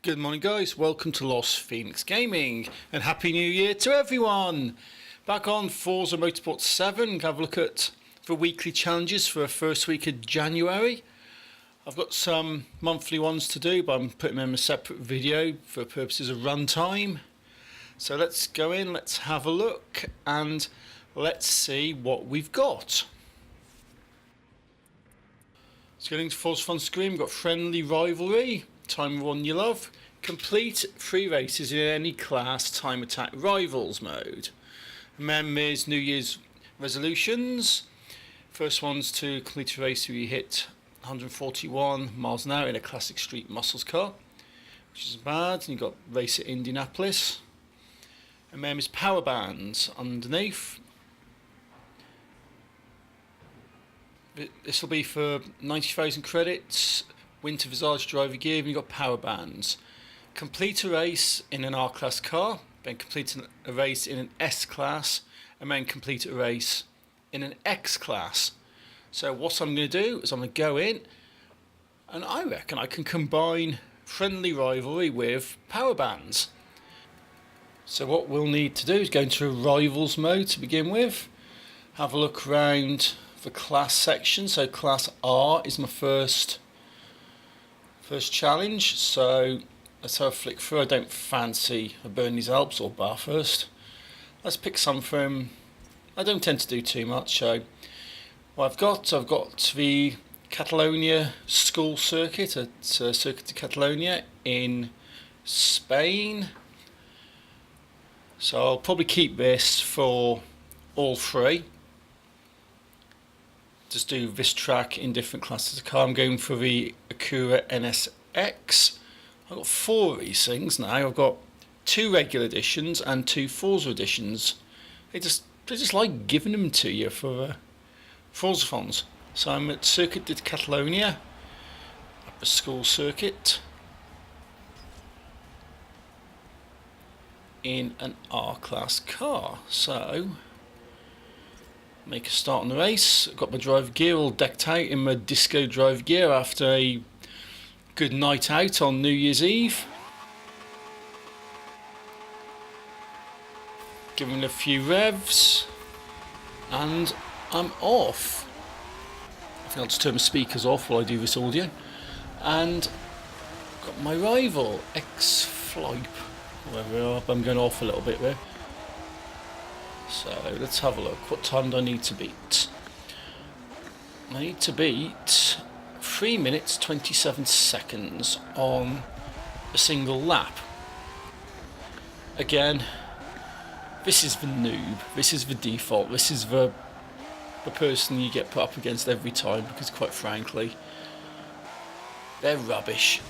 Good morning guys, welcome to Lost Phoenix Gaming and Happy New Year to everyone! Back on Forza Motorsport 7, have a look at the weekly challenges for the first week of January. I've got some monthly ones to do, but I'm putting them in a separate video for purposes of runtime. So let's go in, let's have a look and let's see what we've got. Let's get into Forzathon screen. We've got Friendly Rivalry, Time One You Love, complete 3 races in any class, Time Attack Rivals mode. And then there's New Year's resolutions. First one's to complete a race where you hit 141 miles an hour in a classic street muscles car, which is bad. And you've got race at Indianapolis. And then there's power bands underneath. This will be for 90,000 credits. Winter Visage driver gear, and you've got power bands. Complete a race in an R-Class car, then complete a race in an S-Class, and then complete a race in an X-Class. So what I'm going to do is I'm going to go in, and I reckon I can combine Friendly Rivalry with power bands. So what we'll need to do is go into Rivals mode to begin with, have a look around the class section. So Class R is my first challenge, so let's have a flick through. I don't fancy a Bernese Alps or Bathurst. Let's pick some from. I don't tend to do too much. So what I've got the Catalonia school circuit at Circuit de Catalonia in Spain. So I'll probably keep this for all 3. Just do this track in different classes of car. I'm going for the Acura NSX. I've got 4 of these things now. I've got 2 regular editions and 2 Forza editions. They just like giving them to you for Forzathons. So I'm at Circuit de Catalonia, up a school circuit, in an R-Class car. So make a start on the race. I've got my driver gear all decked out in my disco driver gear after a good night out on New Year's Eve. Giving a few revs and I'm off. I think I'll just turn my speakers off while I do this audio. And got my rival, X-Flipe, whatever we are. I'm going off a little bit there. So let's have a look. What time do I need to beat? I need to beat 3 minutes 27 seconds on a single lap. Again, this is the noob. This is the default. This is the person you get put up against every time because, quite frankly, they're rubbish.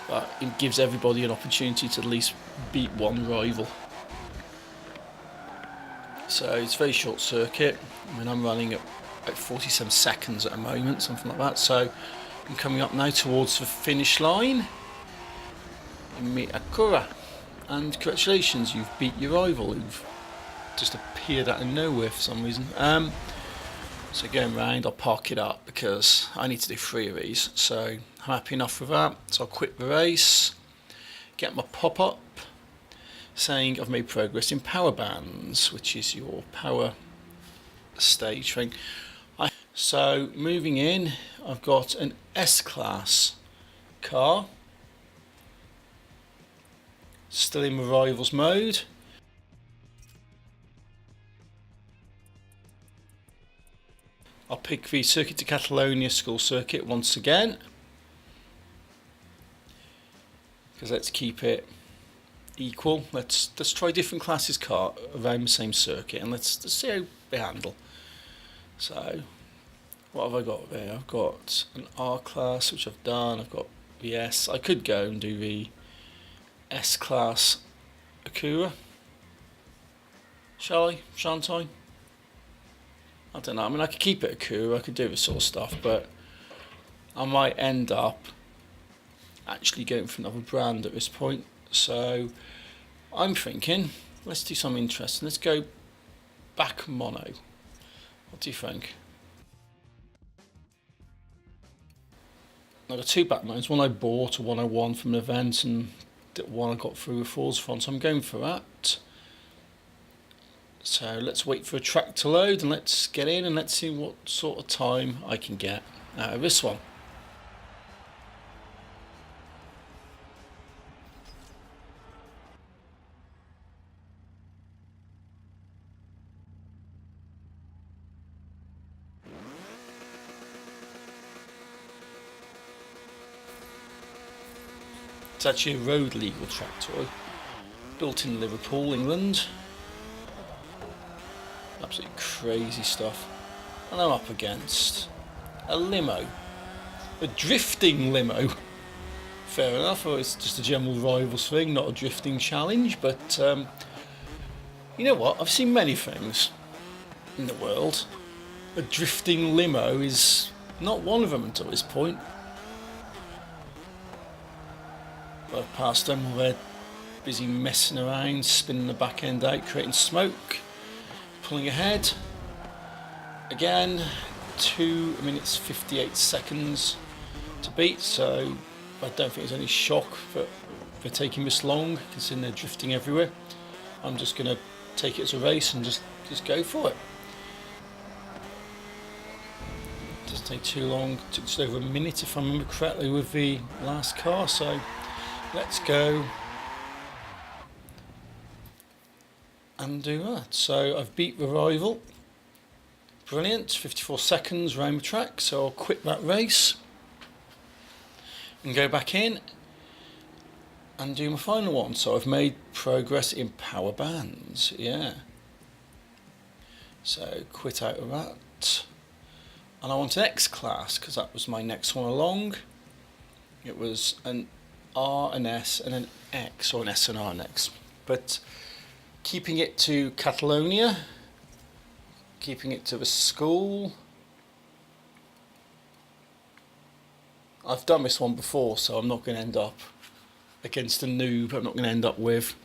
But it gives everybody an opportunity to at least beat one rival. So it's a very short circuit. I mean, I'm running at about 47 seconds at a moment, something like that. So I'm coming up now towards the finish line. In meet Acura. And congratulations, you've beat your rival. You've just appeared out of nowhere for some reason. So going round, I'll park it up because I need to do 3 of these. So I'm happy enough with that. So I'll quit the race, get my pop-up saying I've made progress in power bands, which is your power stage thing. So moving in, I've got an S-Class car, still in the rivals mode. I'll pick the Circuit de Catalonia school circuit once again, because let's keep it equal. Let's try different classes car around the same circuit and let's see how they handle. So what have I got there? I've got an R-Class, which I've done. I've got the S. I could go and do the S-Class Acura. Shall I? Shan't I? I don't know. I mean, I could keep it Acura. I could do this sort of stuff, but I might end up actually going for another brand at this point. So I'm thinking, let's do something interesting. Let's go back mono. What do you think? I got 2 back mounts, one I bought, or one I won from an event, and one I got through with Forzathon, so I'm going for that. So let's wait for a track to load and let's get in and let's see what sort of time I can get out of this one. It's actually a road legal track toy, built in Liverpool, England. Absolutely crazy stuff. And I'm up against a limo, a drifting limo. Fair enough, or it's just a general rivals thing, not a drifting challenge, but you know what, I've seen many things in the world. A drifting limo is not one of them until this point. I've passed them while they're busy messing around, spinning the back end out, creating smoke, pulling ahead. Again, 2 minutes 58 seconds to beat, so I don't think there's any shock for taking this long, considering they're drifting everywhere. I'm just going to take it as a race and just go for it. Doesn't take too long, it took just over a minute if I remember correctly with the last car, so let's go and do that. So I've beat the rival. Brilliant, 54 seconds around the track, so I'll quit that race and go back in and do my final one. So I've made progress in power bands, yeah. So quit out of that. And I want an X class because that was my next one along. It was an R, an S and an X, or an S and R and X. But keeping it to Catalonia, keeping it to the school. I've done this one before, so I'm not going to end up against a noob. I'm not going to end up with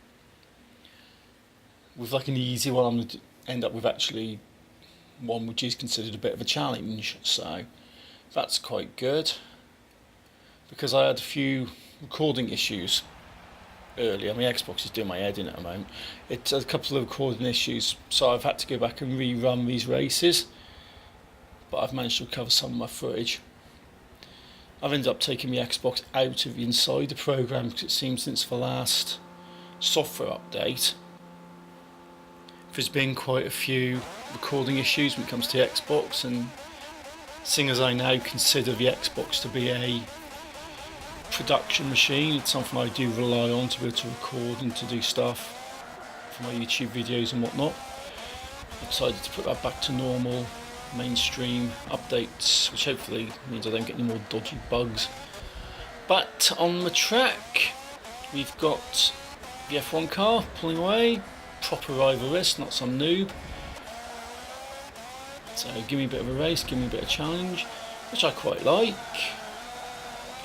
like an easy one. I'm going to end up with actually one which is considered a bit of a challenge. So that's quite good, because I had a few recording issues earlier. My Xbox is doing my head in at the moment. It's a couple of recording issues, so I've had to go back and rerun these races, but I've managed to recover some of my footage. I've ended up taking the Xbox out of the Insider program because it seems since the last software update there's been quite a few recording issues when it comes to the Xbox, and seeing as I now consider the Xbox to be a production machine, it's something I do rely on to be able to record and to do stuff for my YouTube videos and whatnot. I decided to put that back to normal mainstream updates, which hopefully means I don't get any more dodgy bugs. But on the track we've got the F1 car pulling away, proper rivalrous, not some noob. So give me a bit of a race, give me a bit of challenge, which I quite like.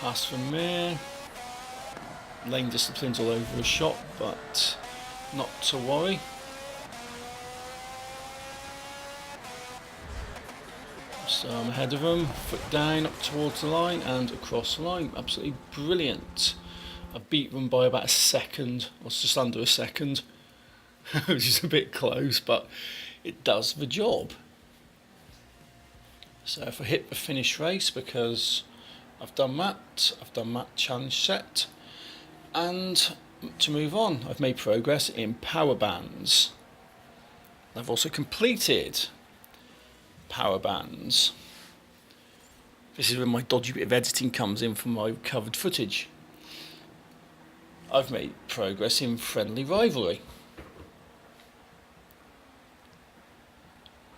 Pass from there. Lane disciplines all over a shot, but not to worry. So I'm ahead of them, foot down, up towards the line and across the line. Absolutely brilliant. I beat them by about a second, or just under a second, which is a bit close, but it does the job. So if I hit the finish race, because I've done that challenge set, and to move on, I've made progress in power bands. I've also completed power bands. This is where my dodgy bit of editing comes in from my recovered footage. I've made progress in friendly rivalry,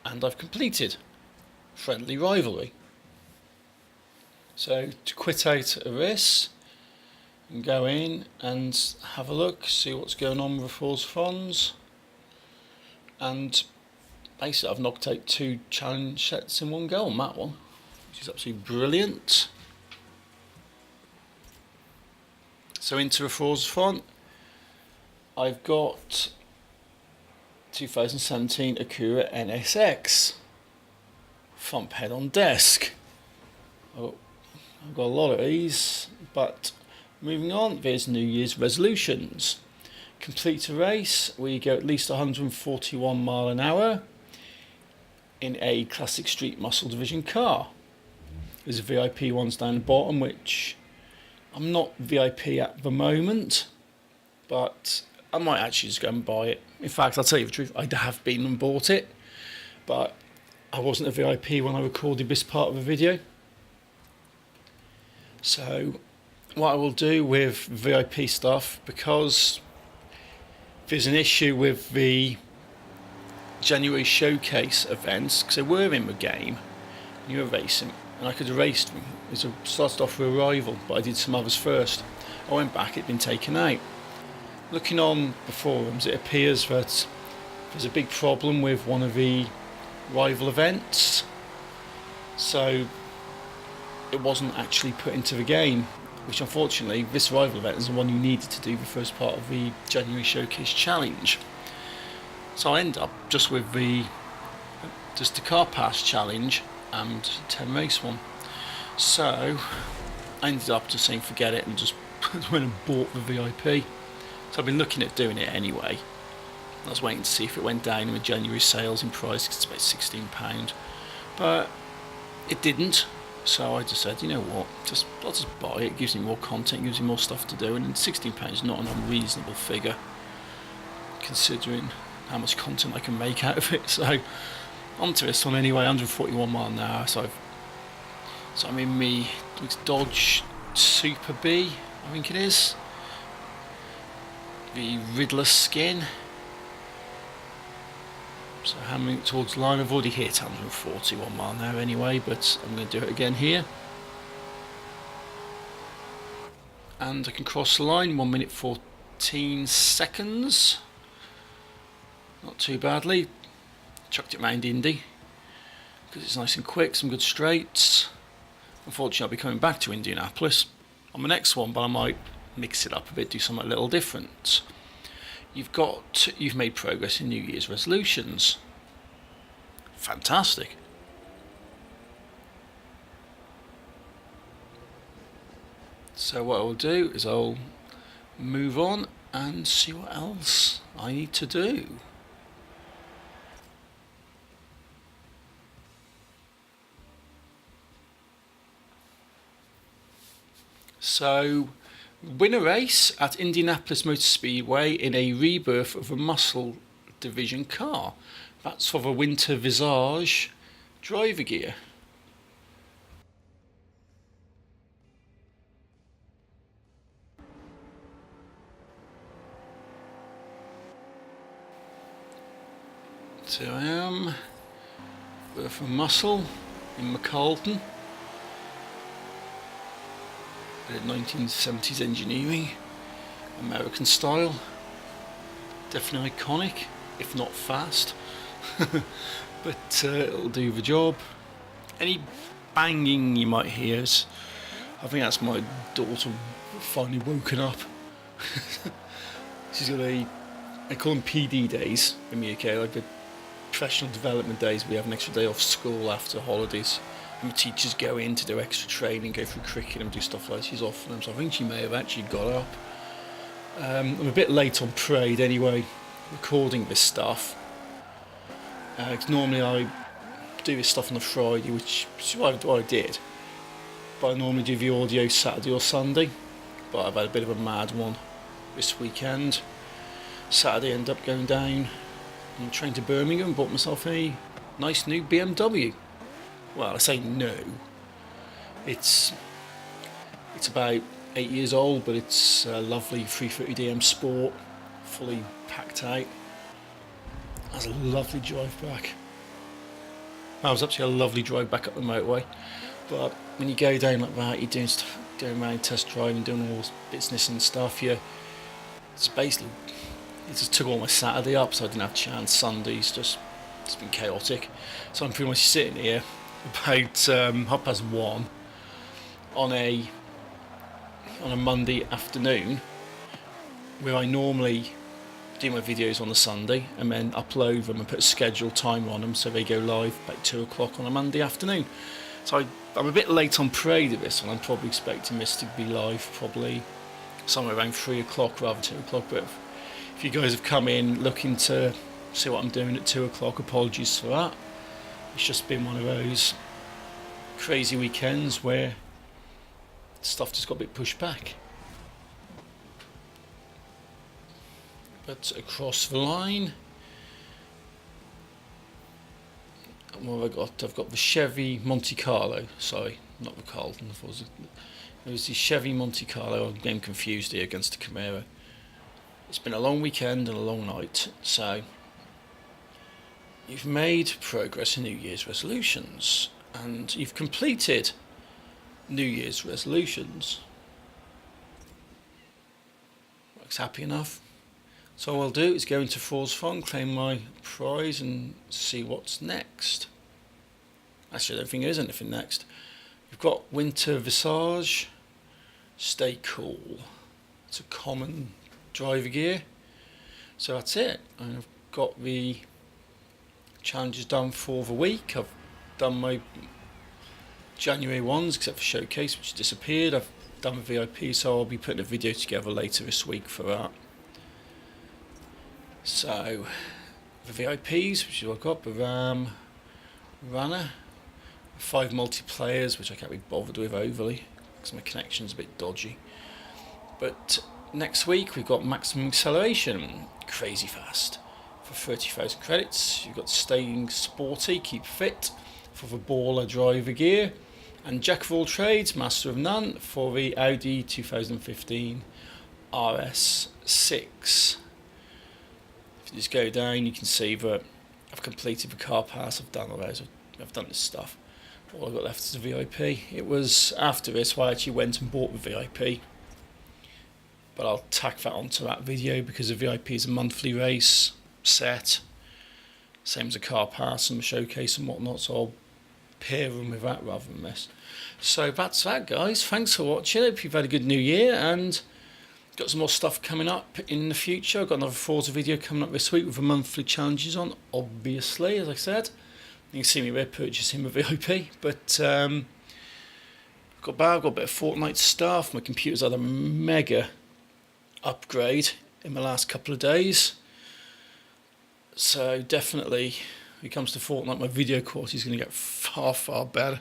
and I've completed friendly rivalry. So to quit out of this and go in and have a look, see what's going on with the Forzathons, and basically I've knocked out 2 challenge sets in one go on that one, which is absolutely brilliant. So into the Forzathon, I've got 2017 Acura NSX front head on desk. Oh, I've got a lot of these, but moving on, there's New Year's resolutions. Complete a race where you go at least 141 mile an hour in a classic street muscle division car. There's a VIP ones down the bottom, which I'm not VIP at the moment, but I might actually just go and buy it. In fact, I'll tell you the truth, I have been and bought it, but I wasn't a VIP when I recorded this part of the video. So what I will do with VIP stuff, because there's an issue with the January showcase events, because they were in the game, and you were racing, and I could have raced them. It started off with Arrival, but I did some others first. I went back, it'd been taken out. Looking on the forums, it appears that there's a big problem with one of the rival events, so it wasn't actually put into the game, which unfortunately this rival event is the one you needed to do the first part of the January Showcase Challenge. So I end up just with the car pass challenge and 10 race one. So I ended up just saying forget it and just went and bought the VIP. So I've been looking at doing it anyway. I was waiting to see if it went down in the January sales in price, because it's about £16, but it didn't. So I just said, you know what, I'll just buy it. It gives me more content, gives me more stuff to do, and £16 is not an unreasonable figure considering how much content I can make out of it. So onto this one anyway. 141 mile an hour. So I'm in me Dodge Super B, I think it is. The Riddler skin. So hammering towards the line. I've already hit 141 mile an hour anyway, but I'm going to do it again here. And I can cross the line, 1 minute 14 seconds. Not too badly. Chucked it round Indy, because it's nice and quick, some good straights. Unfortunately, I'll be coming back to Indianapolis on the next one, but I might mix it up a bit, do something a little different. You've made progress in New Year's resolutions. Fantastic. So what I'll do is I'll move on and see what else I need to do. So, win a race at Indianapolis Motor Speedway in a rebirth of a muscle division car. That's for the Winter Visage driver gear. So I am with a muscle in McCarlton. 1970s engineering, American style, definitely iconic, if not fast, but it'll do the job. Any banging you might hear, I think that's my daughter finally woken up. She's got I call them PD days in the UK, like the professional development days. We have an extra day off school after holidays. And the teachers go in to do extra training, go through curriculum, do stuff like that. She's off for them, so I think she may have actually got up. I'm a bit late on parade anyway, recording this stuff. 'Cause normally I do this stuff on a Friday, which is what I did. But I normally do the audio Saturday or Sunday. But I've had a bit of a mad one this weekend. Saturday I ended up going down and train to Birmingham and bought myself a nice new BMW. Well, I say no. It's about 8 years old, but it's a lovely 330DM Sport, fully packed out. Has a lovely drive back. That was actually a lovely drive back up the motorway. But when you go down like that, you're doing stuff, going around test driving, doing all this business and stuff. It's basically, it just took all my Saturday up, so I didn't have a chance. Sundays it's been chaotic. So I'm pretty much sitting here about 1:30 on a Monday afternoon, where I normally do my videos on a Sunday and then upload them and put a scheduled timer on them so they go live about 2 o'clock on a Monday afternoon. So I'm a bit late on parade of this, and I'm probably expecting this to be live probably somewhere around 3 o'clock rather than 2 o'clock. But if you guys have come in looking to see what I'm doing at 2 o'clock, apologies for that. It's just been one of those crazy weekends where stuff just got a bit pushed back. But across the line, what have I got? I've got the Chevy Monte Carlo. Sorry, not the Carlton. It was the Chevy Monte Carlo. I'm getting confused here against the Camaro. It's been a long weekend and a long night. So you've made progress in New Year's resolutions, and you've completed New Year's resolutions. Looks happy enough. So all I'll do is go into Forzathon, claim my prize, and see what's next. Actually, I don't think there is anything next. We've got Winter Visage, Stay Cool. It's a common driver gear. So that's it. And I've got the challenges done for the week. I've done my January ones, except for Showcase, which disappeared. I've done the VIP, so I'll be putting a video together later this week for that. So, the VIPs, which I've got, the Ram Runner, 5 multiplayers, which I can't be bothered with overly, because my connection's a bit dodgy. But next week we've got Maximum Acceleration, crazy fast, for 30,000 credits. You've got Staying Sporty, Keep Fit, for the Baller driver gear, and Jack of all trades, Master of none, for the Audi 2015 RS6. If you just go down, you can see that I've completed the car pass, I've done all those, I've done this stuff. All I've got left is the VIP. It was after this why I actually went and bought the VIP. But I'll tack that onto that video because the VIP is a monthly race set. Same as a car pass and the showcase and whatnot, so I'll pair them with that rather than this. So that's that, guys. Thanks for watching. Hope you've had a good new year, and got some more stuff coming up in the future. I've got another Forza video coming up this week with the monthly challenges on, obviously, as I said. You can see me there purchasing the VIP, but I've got a bit of Fortnite stuff. My computer's had a mega upgrade in the last couple of days. So definitely, when it comes to Fortnite, my video quality is going to get far, far better.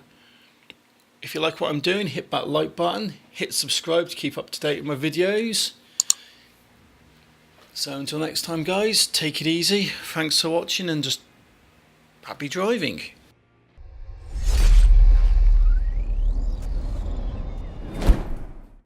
If you like what I'm doing, hit that like button, hit subscribe to keep up to date with my videos. So until next time, guys, take it easy. Thanks for watching, and just happy driving.